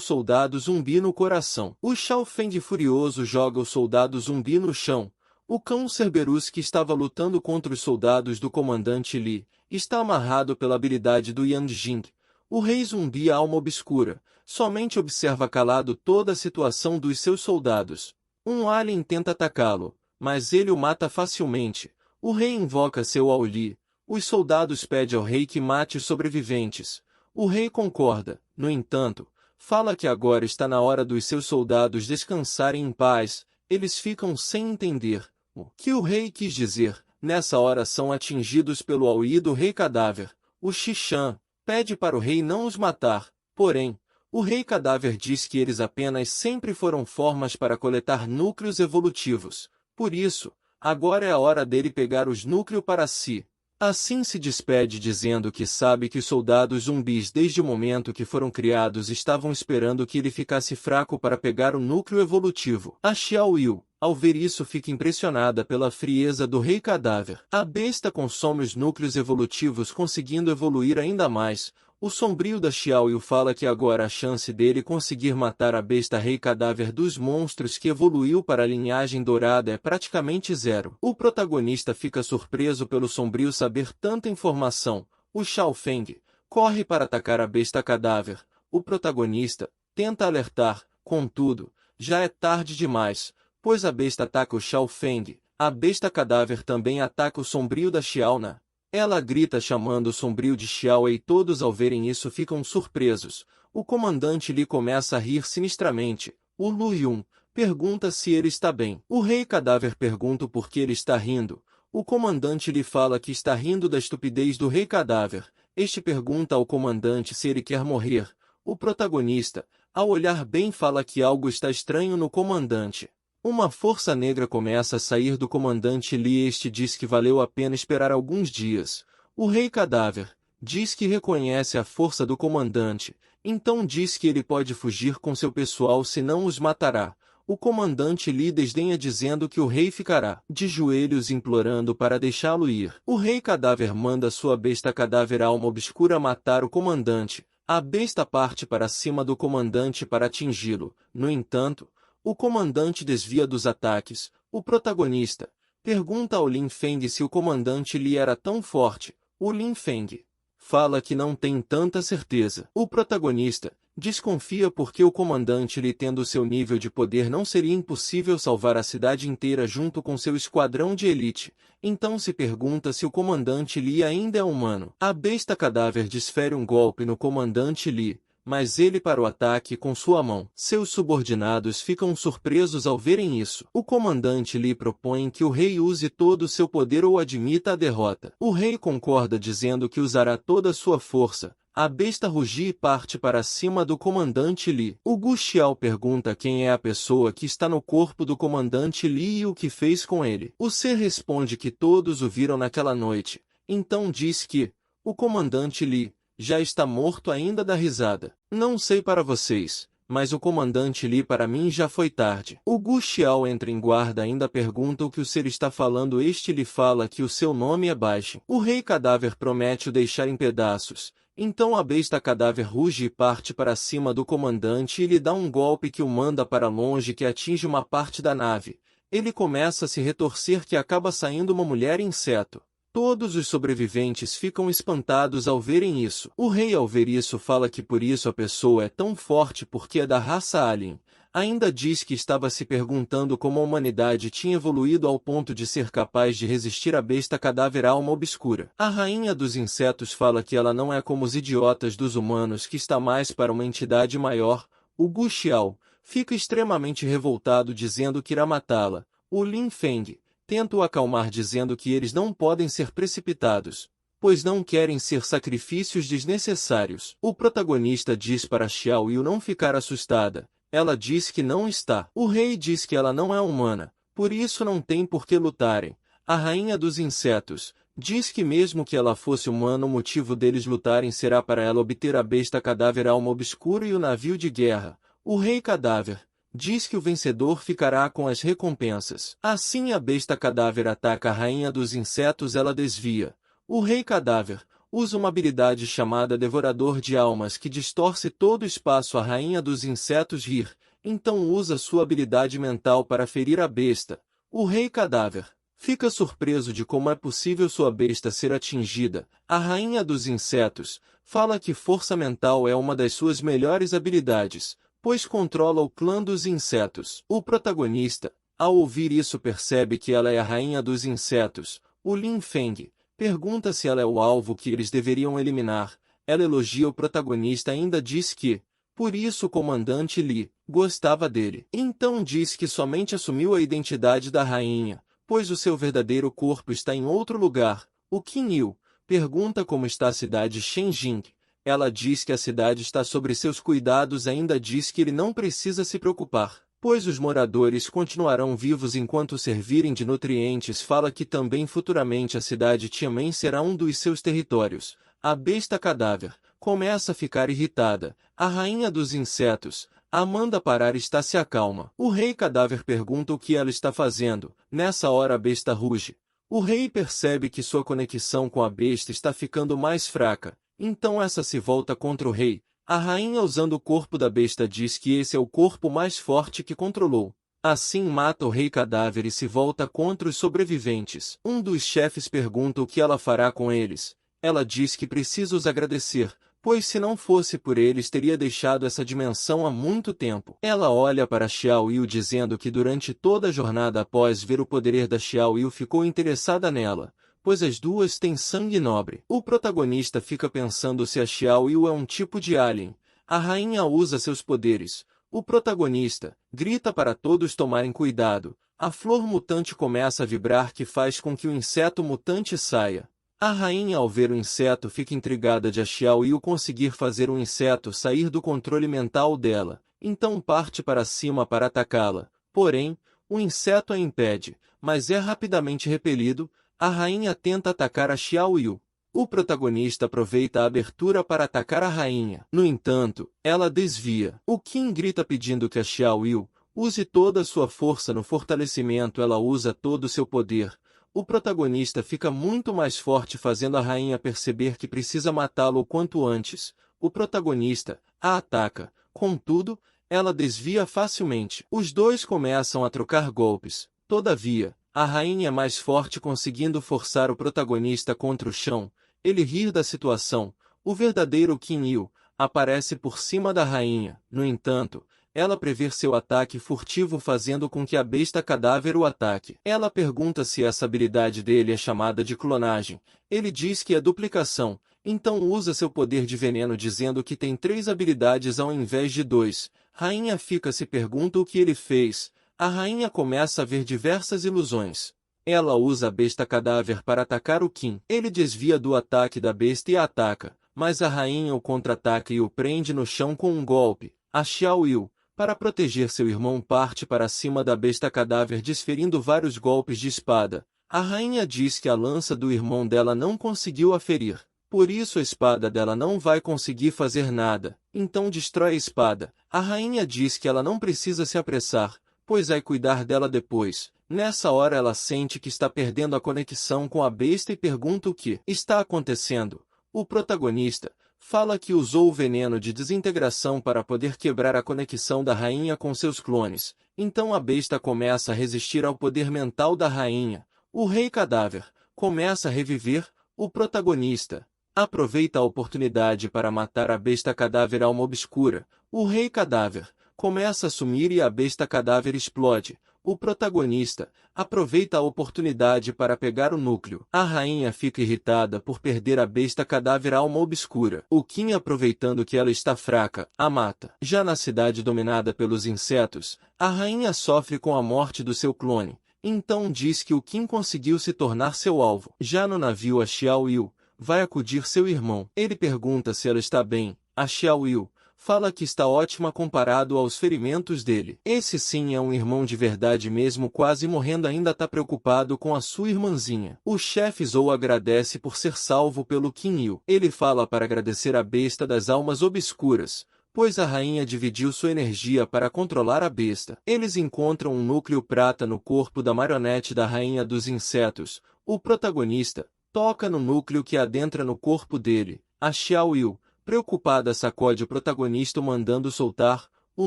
[SPEAKER 1] soldado zumbi no coração. O Shao Feng furioso joga o soldado zumbi no chão. O cão Cerberus que estava lutando contra os soldados do comandante Li está amarrado pela habilidade do Yang Jing. O rei zumbi Alma Obscura somente observa calado toda a situação dos seus soldados. Um alien tenta atacá-lo, mas ele o mata facilmente. O rei invoca seu Auli. Os soldados pedem ao rei que mate os sobreviventes. O rei concorda, no entanto, fala que agora está na hora dos seus soldados descansarem em paz. Eles ficam sem entender o que o rei quis dizer. Nessa hora são atingidos pelo Auli do Rei Cadáver. O Xishan pede para o rei não os matar, porém, o Rei Cadáver diz que eles apenas sempre foram formas para coletar núcleos evolutivos. Por isso, agora é a hora dele pegar os núcleos para si. Assim se despede dizendo que sabe que os soldados zumbis desde o momento que foram criados estavam esperando que ele ficasse fraco para pegar o núcleo evolutivo. A Xiao Yu, ao ver isso, fica impressionada pela frieza do Rei Cadáver. A besta consome os núcleos evolutivos conseguindo evoluir ainda mais. O Sombrio da Xiao Yu fala que agora a chance dele conseguir matar a besta Rei Cadáver dos monstros que evoluiu para a linhagem dourada é praticamente zero. O protagonista fica surpreso pelo Sombrio saber tanta informação. O Shao Feng corre para atacar a besta Cadáver. O protagonista tenta alertar, contudo, já é tarde demais, pois a besta ataca o Shao Feng. A besta Cadáver também ataca o Sombrio da Xiaona. Ela grita chamando o Sombrio de Xiao e todos ao verem isso ficam surpresos. O comandante Li começa a rir sinistramente. O Lu Yun pergunta se ele está bem. O Rei Cadáver pergunta por que ele está rindo. O comandante Li fala que está rindo da estupidez do Rei Cadáver. Este pergunta ao comandante se ele quer morrer. O protagonista, ao olhar bem, fala que algo está estranho no comandante. Uma força negra começa a sair do comandante Li e este diz que valeu a pena esperar alguns dias. O Rei Cadáver diz que reconhece a força do comandante, então diz que ele pode fugir com seu pessoal se não os matará. O comandante Li desdenha dizendo que o rei ficará de joelhos implorando para deixá-lo ir. O Rei Cadáver manda sua besta Cadáver Alma Obscura matar o comandante. A besta parte para cima do comandante para atingi-lo. No entanto, o comandante desvia dos ataques. O protagonista pergunta ao Lin Feng se o comandante Li era tão forte. O Lin Feng fala que não tem tanta certeza. O protagonista desconfia porque o comandante Li, tendo seu nível de poder, não seria impossível salvar a cidade inteira junto com seu esquadrão de elite. Então se pergunta se o comandante Li ainda é humano. A besta Cadáver desfere um golpe no comandante Li, mas ele para o ataque com sua mão. Seus subordinados ficam surpresos ao verem isso. O comandante Li propõe que o rei use todo o seu poder ou admita a derrota. O rei concorda dizendo que usará toda a sua força. A besta ruge e parte para cima do comandante Li. O Gu Xiao pergunta quem é a pessoa que está no corpo do comandante Li e o que fez com ele. O Ser responde que todos o viram naquela noite. Então diz que o comandante Li já está morto. Ainda dá risada. Não sei para vocês, mas o comandante Li para mim já foi tarde. O Gu Xiao entra em guarda, ainda pergunta o que o Ser está falando. Este lhe fala que o seu nome é Baixo. O Rei Cadáver promete o deixar em pedaços. Então a besta Cadáver ruge e parte para cima do comandante e lhe dá um golpe que o manda para longe, que atinge uma parte da nave. Ele começa a se retorcer, que acaba saindo uma mulher inseto. Todos os sobreviventes ficam espantados ao verem isso. O rei, ao ver isso, fala que por isso a pessoa é tão forte, porque é da raça alien. Ainda diz que estava se perguntando como a humanidade tinha evoluído ao ponto de ser capaz de resistir à besta Cadáver Alma Obscura. A rainha dos insetos fala que ela não é como os idiotas dos humanos, que está mais para uma entidade maior. O Gu Xiao fica extremamente revoltado, dizendo que irá matá-la. O Lin Feng tenta o acalmar, dizendo que eles não podem ser precipitados, pois não querem ser sacrifícios desnecessários. O protagonista diz para Xiao Yu não ficar assustada. Ela diz que não está. O rei diz que ela não é humana, por isso não tem por que lutarem. A rainha dos insetos Diz que mesmo que ela fosse humana, o motivo deles lutarem será para ela obter a besta cadáver alma obscura e o navio de guerra, o rei cadáver. Diz que o vencedor ficará com as recompensas. Assim a besta cadáver ataca a rainha dos insetos, ela desvia. O rei cadáver usa uma habilidade chamada Devorador de Almas que distorce todo o espaço. A rainha dos insetos rir, então usa sua habilidade mental para ferir a besta. O rei cadáver fica surpreso de como é possível sua besta ser atingida. A rainha dos insetos fala que força mental é uma das suas melhores habilidades, pois controla o clã dos insetos. O protagonista, ao ouvir isso, percebe que ela é a rainha dos insetos. O Lin Feng pergunta se ela é o alvo que eles deveriam eliminar. Ela elogia o protagonista e ainda diz que, por isso o comandante Li gostava dele. Então diz que somente assumiu a identidade da rainha, pois o seu verdadeiro corpo está em outro lugar. O Qin Yu pergunta como está a cidade Shenjing. Ela diz que a cidade está sob seus cuidados e ainda diz que ele não precisa se preocupar, pois os moradores continuarão vivos enquanto servirem de nutrientes. Fala que também futuramente a cidade Tianmen será um dos seus territórios. A besta cadáver começa a ficar irritada. A rainha dos insetos a manda parar e está se acalma. O rei cadáver pergunta o que ela está fazendo. Nessa hora a besta ruge. O rei percebe que sua conexão com a besta está ficando mais fraca, então essa se volta contra o rei. A rainha, usando o corpo da besta, diz que esse é o corpo mais forte que controlou. Assim mata o rei cadáver e se volta contra os sobreviventes. Um dos chefes pergunta o que ela fará com eles. Ela diz que precisa os agradecer, pois se não fosse por eles teria deixado essa dimensão há muito tempo. Ela olha para Xiao Yu dizendo que durante toda a jornada após ver o poder da Xiao Yu ficou interessada nela, pois as duas têm sangue nobre. O protagonista fica pensando se a Xiao Yu é um tipo de alien. A rainha usa seus poderes. O protagonista grita para todos tomarem cuidado. A flor mutante começa a vibrar que faz com que o inseto mutante saia. A rainha, ao ver o inseto, fica intrigada de a Xiao Yu conseguir fazer o inseto sair do controle mental dela, então parte para cima para atacá-la. Porém, o inseto a impede, mas é rapidamente repelido. A rainha tenta atacar a Xiao Yu. O protagonista aproveita a abertura para atacar a rainha. No entanto, ela desvia. O Qin grita pedindo que a Xiao Yu use toda a sua força no fortalecimento. Ela usa todo o seu poder. O protagonista fica muito mais forte, fazendo a rainha perceber que precisa matá-lo o quanto antes. O protagonista a ataca. Contudo, ela desvia facilmente. Os dois começam a trocar golpes. Todavia, a rainha é mais forte, conseguindo forçar o protagonista contra o chão. Ele ri da situação. O verdadeiro Qin Yu aparece por cima da rainha. No entanto, ela prevê seu ataque furtivo, fazendo com que a besta cadáver o ataque. Ela pergunta se essa habilidade dele é chamada de clonagem. Ele diz que é duplicação, então usa seu poder de veneno dizendo que tem 3 habilidades ao invés de 2. Rainha fica se pergunta o que ele fez. A rainha começa a ver diversas ilusões. Ela usa a besta cadáver para atacar o Qin. Ele desvia do ataque da besta e a ataca, mas a rainha o contra-ataca e o prende no chão com um golpe. A Xiao Yu, para proteger seu irmão, parte para cima da besta cadáver desferindo vários golpes de espada. A rainha diz que a lança do irmão dela não conseguiu a ferir. Por isso a espada dela não vai conseguir fazer nada. Então destrói a espada. A rainha diz que ela não precisa se apressar, pois vai cuidar dela depois. Nessa hora ela sente que está perdendo a conexão com a besta e pergunta o que está acontecendo. O protagonista fala que usou o veneno de desintegração para poder quebrar a conexão da rainha com seus clones. Então a besta começa a resistir ao poder mental da rainha. O rei cadáver começa a reviver. O protagonista aproveita a oportunidade para matar a besta cadáver alma obscura. O rei cadáver começa a sumir e a besta cadáver explode. O protagonista aproveita a oportunidade para pegar o núcleo. A rainha fica irritada por perder a besta cadáver alma obscura. O Qin, aproveitando que ela está fraca, a mata. Já na cidade dominada pelos insetos, a rainha sofre com a morte do seu clone. Então diz que o Qin conseguiu se tornar seu alvo. Já no navio, a Xiao Yu vai acudir seu irmão. Ele pergunta se ela está bem. A Xiao Yu fala que está ótima comparado aos ferimentos dele. Esse sim é um irmão de verdade, mesmo quase morrendo ainda tá preocupado com a sua irmãzinha. O chefe Zou agradece por ser salvo pelo Qin Yu. Ele fala para agradecer a besta das almas obscuras, pois a rainha dividiu sua energia para controlar a besta. Eles encontram um núcleo prata no corpo da marionete da rainha dos insetos. O protagonista toca no núcleo que adentra no corpo dele. A Xiao Yu, preocupada, sacode o protagonista mandando soltar o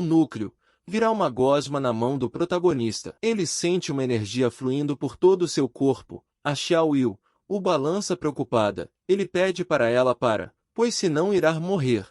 [SPEAKER 1] núcleo. Virá uma gosma na mão do protagonista. Ele sente uma energia fluindo por todo o seu corpo. A Xiao Yu o balança preocupada. Ele pede para ela pois senão irá morrer.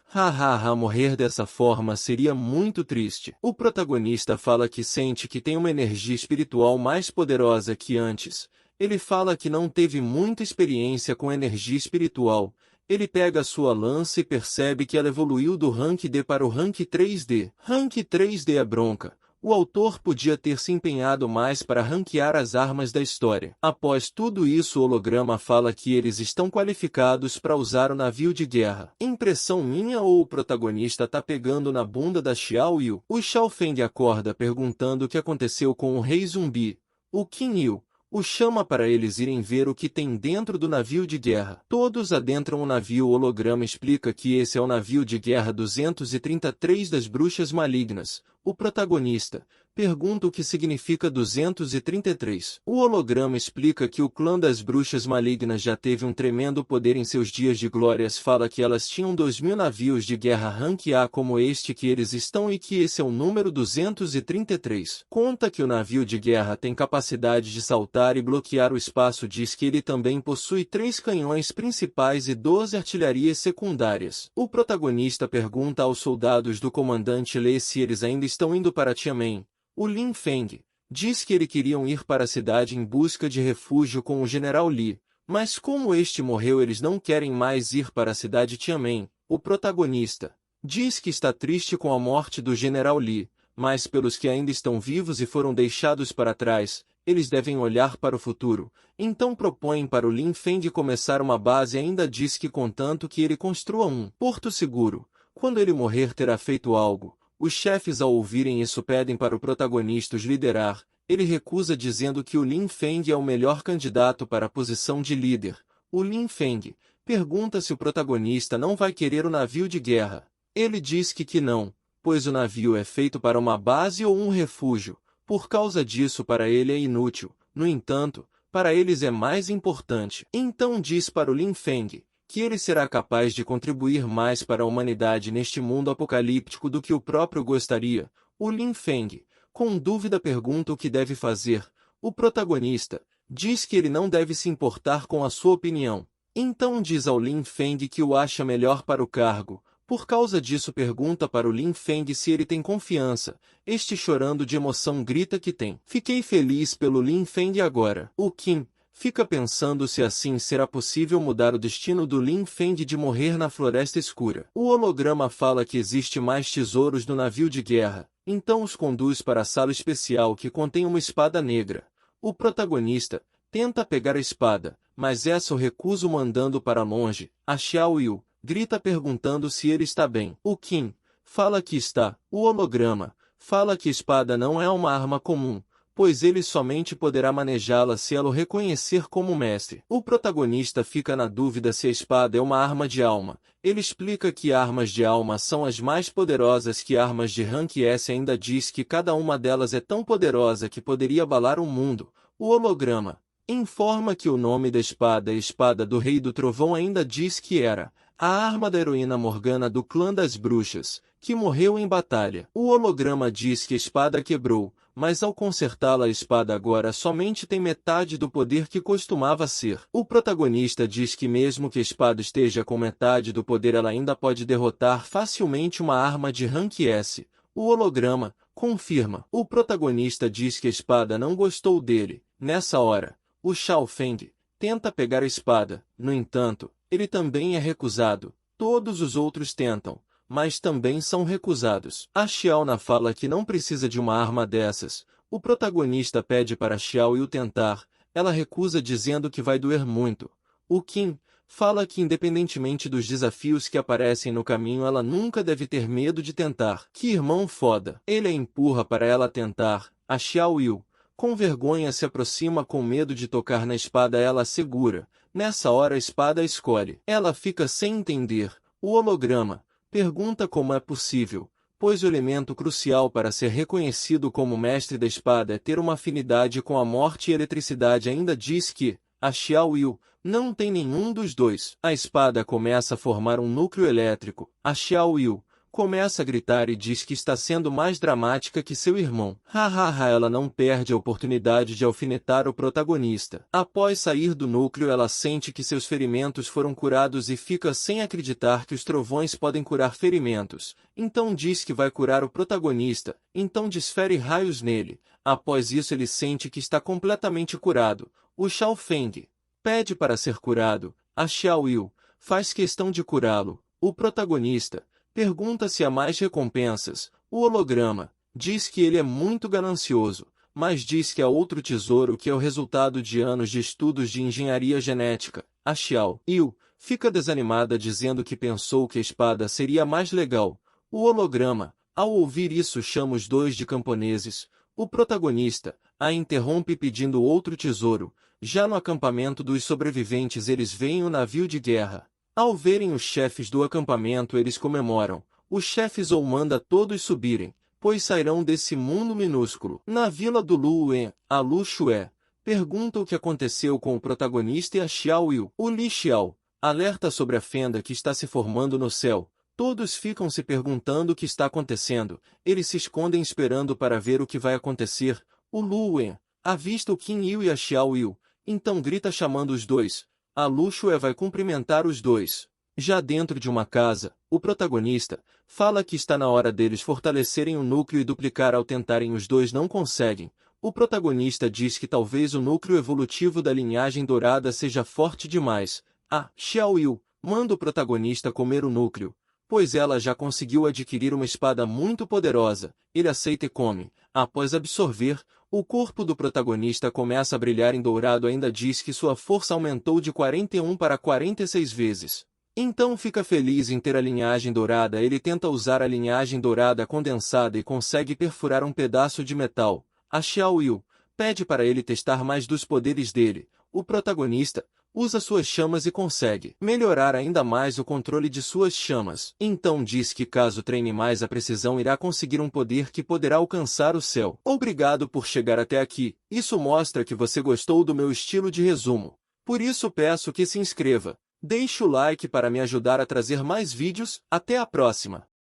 [SPEAKER 1] Morrer dessa forma seria muito triste. O protagonista fala que sente que tem uma energia espiritual mais poderosa que antes. Ele fala que não teve muita experiência com energia espiritual. Ele pega sua lança e percebe que ela evoluiu do Rank D para o Rank 3D. Rank 3D é bronca. O autor podia ter se empenhado mais para ranquear as armas da história. Após tudo isso, o holograma fala que eles estão qualificados para usar o navio de guerra. Impressão minha ou o protagonista tá pegando na bunda da Xiao Yu? O Xiao Feng acorda perguntando o que aconteceu com o rei zumbi. O Qin Yu o chama para eles irem ver o que tem dentro do navio de guerra. Todos adentram o navio. O holograma explica que esse é o navio de guerra 233 das bruxas malignas. O protagonista pergunta o que significa 233. O holograma explica que o clã das bruxas malignas já teve um tremendo poder em seus dias de glórias. Fala que elas tinham 2000 navios de guerra rank A como este que eles estão e que esse é o número 233. Conta que o navio de guerra tem capacidade de saltar e bloquear o espaço. Diz que ele também possui 3 canhões principais e 12 artilharias secundárias. O protagonista pergunta aos soldados do comandante Lei se eles ainda estão indo para Tianmen. O Lin Feng diz que eles queriam ir para a cidade em busca de refúgio com o general Li, mas como este morreu, eles não querem mais ir para a cidade Tianmen. O protagonista diz que está triste com a morte do general Li, mas pelos que ainda estão vivos e foram deixados para trás, eles devem olhar para o futuro. Então propõem para o Lin Feng começar uma base. Ainda diz que contanto que ele construa um porto seguro, quando ele morrer terá feito algo. Os chefes, ao ouvirem isso, pedem para o protagonista os liderar. Ele recusa, dizendo que o Lin Feng é o melhor candidato para a posição de líder. O Lin Feng pergunta se o protagonista não vai querer o navio de guerra. Ele diz que não, pois o navio é feito para uma base ou um refúgio. Por causa disso, para ele é inútil. No entanto, para eles é mais importante. Então diz para o Lin Feng que ele será capaz de contribuir mais para a humanidade neste mundo apocalíptico do que o próprio gostaria. O Lin Feng, com dúvida, pergunta o que deve fazer. O protagonista diz que ele não deve se importar com a sua opinião. Então diz ao Lin Feng que o acha melhor para o cargo. Por causa disso, pergunta para o Lin Feng se ele tem confiança. Este, chorando de emoção, grita que tem. Fiquei feliz pelo Lin Feng agora. O Qin fica pensando se assim será possível mudar o destino do Lin Feng de morrer na floresta escura. O holograma fala que existe mais tesouros no navio de guerra, então os conduz para a sala especial que contém uma espada negra. O protagonista tenta pegar a espada, mas essa o recusa, mandando para longe. A Xiao Yu grita perguntando se ele está bem. O Qin fala que está. O holograma fala que a espada não é uma arma comum, pois ele somente poderá manejá-la se ela o reconhecer como mestre. O protagonista fica na dúvida se a espada é uma arma de alma. Ele explica que armas de alma são as mais poderosas que armas de Rank S. Ainda diz que cada uma delas é tão poderosa que poderia abalar o mundo. O holograma informa que o nome da espada é Espada do Rei do Trovão. Ainda diz que era a arma da heroína Morgana do clã das bruxas, que morreu em batalha. O holograma diz que a espada quebrou, mas ao consertá-la, a espada agora somente tem metade do poder que costumava ser. O protagonista diz que mesmo que a espada esteja com metade do poder, ela ainda pode derrotar facilmente uma arma de Rank S. O holograma confirma. O protagonista diz que a espada não gostou dele. Nessa hora, o Xiao Feng tenta pegar a espada. No entanto, ele também é recusado. Todos os outros tentam, mas também são recusados. A Xiao Na fala que não precisa de uma arma dessas. O protagonista pede para Xiao Yu tentar. Ela recusa, dizendo que vai doer muito. O Qin Fala que independentemente dos desafios que aparecem no caminho ela nunca deve ter medo de tentar. Que irmão foda. Ele a empurra para ela tentar. A Xiao Yu, com vergonha, se aproxima com medo de tocar na espada. Ela a segura. Nessa hora a espada a escolhe. Ela fica sem entender. O holograma pergunta como é possível, pois o elemento crucial para ser reconhecido como mestre da espada é ter uma afinidade com a morte e eletricidade. Ainda diz que a Xiao Yu não tem nenhum dos dois. A espada começa a formar um núcleo elétrico. A Xiao Yu começa a gritar e diz que está sendo mais dramática que seu irmão. Hahaha, ela não perde a oportunidade de alfinetar o protagonista. Após sair do núcleo, ela sente que seus ferimentos foram curados e fica sem acreditar que os trovões podem curar ferimentos. Então diz que vai curar o protagonista, então desfere raios nele. Após isso ele sente que está completamente curado. O Shao Feng pede para ser curado. A Xiao Yu faz questão de curá-lo. O protagonista pergunta se há mais recompensas. O holograma diz que ele é muito ganancioso, mas diz que há outro tesouro que é o resultado de anos de estudos de engenharia genética. A Xiao Yu fica desanimada dizendo que pensou que a espada seria mais legal. O holograma, ao ouvir isso, chama os dois de camponeses. O protagonista a interrompe pedindo outro tesouro. Já no acampamento dos sobreviventes eles veem o navio de guerra. Ao verem os chefes do acampamento eles comemoram. O chefe Zou manda todos subirem, pois sairão desse mundo minúsculo. Na vila do Lu Wen, a Lu Xue pergunta o que aconteceu com o protagonista e a Xiao Yu. O Li Xiao alerta sobre a fenda que está se formando no céu. Todos ficam se perguntando o que está acontecendo. Eles se escondem esperando para ver o que vai acontecer. O Lu Wen avista o Qin Yu e a Xiao Yu, então grita chamando os dois. A Lu Xue vai cumprimentar os dois. Já dentro de uma casa, o protagonista fala que está na hora deles fortalecerem o núcleo e duplicar. Ao tentarem, os dois não conseguem. O protagonista diz que talvez o núcleo evolutivo da linhagem dourada seja forte demais. A Xiao Yu manda o protagonista comer o núcleo, pois ela já conseguiu adquirir uma espada muito poderosa. Ele aceita e come. Após absorver, o corpo do protagonista começa a brilhar em dourado. Ainda diz que sua força aumentou de 41 para 46 vezes. Então fica feliz em ter a linhagem dourada. Ele tenta usar a linhagem dourada condensada e consegue perfurar um pedaço de metal. A Xiao Yu pede para ele testar mais dos poderes dele. O protagonista usa suas chamas e consegue melhorar ainda mais o controle de suas chamas. Então diz que caso treine mais a precisão irá conseguir um poder que poderá alcançar o céu. Obrigado por chegar até aqui. Isso mostra que você gostou do meu estilo de resumo. Por isso peço que se inscreva. Deixe o like para me ajudar a trazer mais vídeos. Até a próxima!